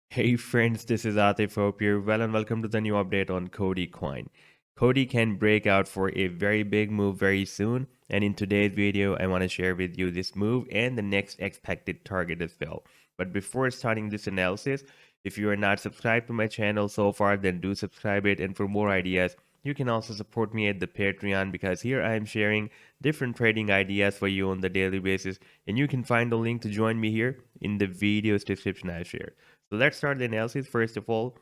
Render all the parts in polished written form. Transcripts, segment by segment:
Hey friends, this is Atif. Hope you're well and welcome to the new update on KuCoin. Coti can break out for a very big move very soon, and in today's video, I want to share with you this move and the next expected target as well. But before starting this analysis, if you are not subscribed to my channel so far, then do subscribe it. And for more ideas, you can also support me at the Patreon because here I am sharing different trading ideas for you on the daily basis, and you can find the link to join me here in the video's description I shared. So let's start the analysis. First of all,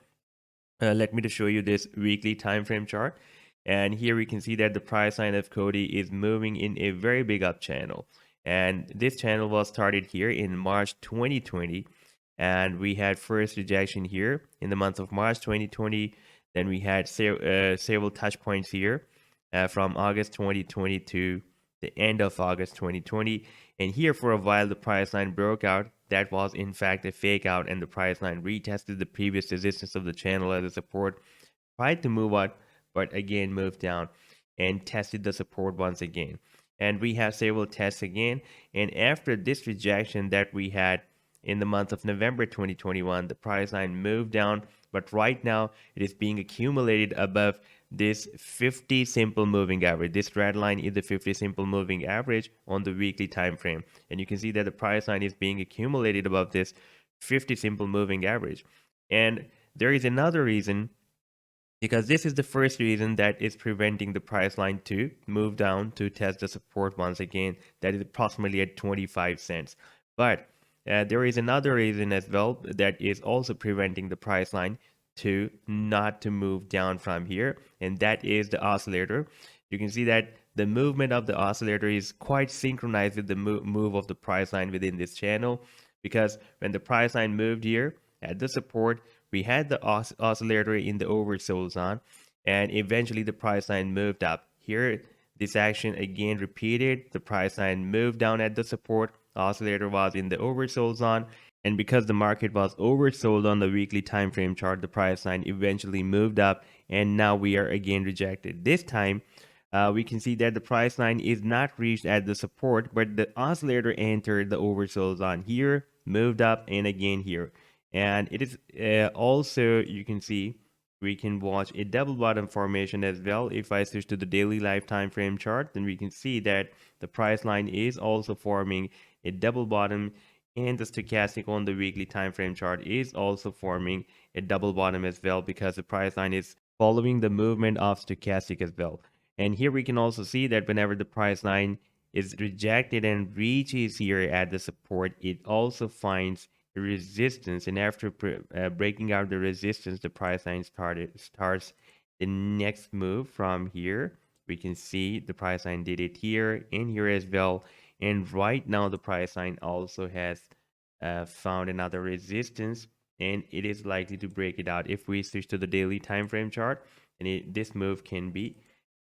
let me to show you this weekly time frame chart. And here we can see that the price line of Coti is moving in a very big up channel. And this channel was started here in March 2020. And we had first rejection here in the month of March 2020. Then we had several touch points here from August 2020 to the end of August 2020. And here for a while, the price line broke out. That was in fact a fake out, and the price line retested the previous resistance of the channel as a support, tried to move up, but again moved down and tested the support once again. And we have several tests again. And after this rejection that we had in the month of November 2021, the price line moved down, but right now it is being accumulated above this 50 simple moving average. This red line is the 50 simple moving average on the weekly time frame, and you can see that the price line is being accumulated above this 50 simple moving average. And there is another reason, because this is the first reason that is preventing the price line to move down to test the support once again, that is approximately at 25 cents. But there is another reason as well that is also preventing the price line to not to move down from here, and that is the oscillator. You can see that the movement of the oscillator is quite synchronized with the move of the price line within this channel, because when the price line moved here at the support, we had the oscillator in the oversold zone, and eventually the price line moved up. Here, this action again repeated. The price line moved down at the support. Oscillator was in the oversold zone, and because the market was oversold on the weekly time frame chart, the price line eventually moved up, and now we are again rejected. This time, we can see that the price line is not reached at the support, but the oscillator entered the oversold zone here, moved up, and again here. And it is also, you can see, we can watch a double bottom formation as well. If I switch to the daily life time frame chart, then we can see that the price line is also forming a double bottom, and the stochastic on the weekly time frame chart is also forming a double bottom as well, because the price line is following the movement of stochastic as well. And here we can also see that whenever the price line is rejected and reaches here at the support, it also finds resistance, and after breaking out the resistance, the price line starts the next move from here. We can see the price line did it here and here as well, and right now the price line also has found another resistance, and it is likely to break it out. If we switch to the daily time frame chart, and this move can be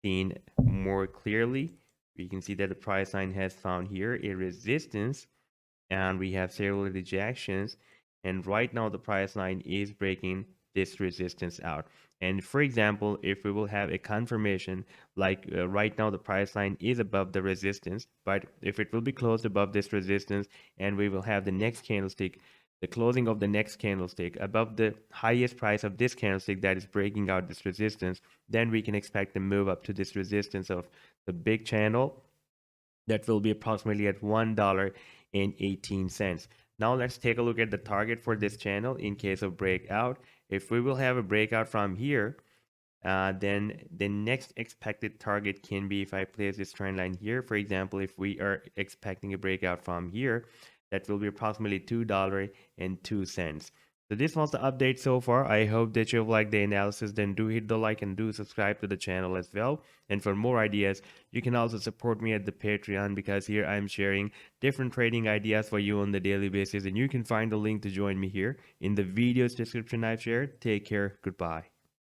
seen more clearly, we can see that the price line has found here a resistance, and we have several rejections, and right now the price line is breaking this resistance out. And for example, if we will have a confirmation like right now the price line is above the resistance, but if it will be closed above this resistance and we will have the next candlestick, the closing of the next candlestick above the highest price of this candlestick that is breaking out this resistance, then we can expect a move up to this resistance of the big channel that will be approximately at $1.18. Now let's take a look at the target for this channel in case of breakout. If we will have a breakout from here, then the next expected target can be, if I place this trend line here, for example, if we are expecting a breakout from here, that will be approximately $2.02. So this was the update so far. I hope that you've liked the analysis. Then do hit the like and do subscribe to the channel as well. And for more ideas, you can also support me at the Patreon, because here I'm sharing different trading ideas for you on the daily basis. And you can find the link to join me here in the video's description I've shared. Take care. Goodbye.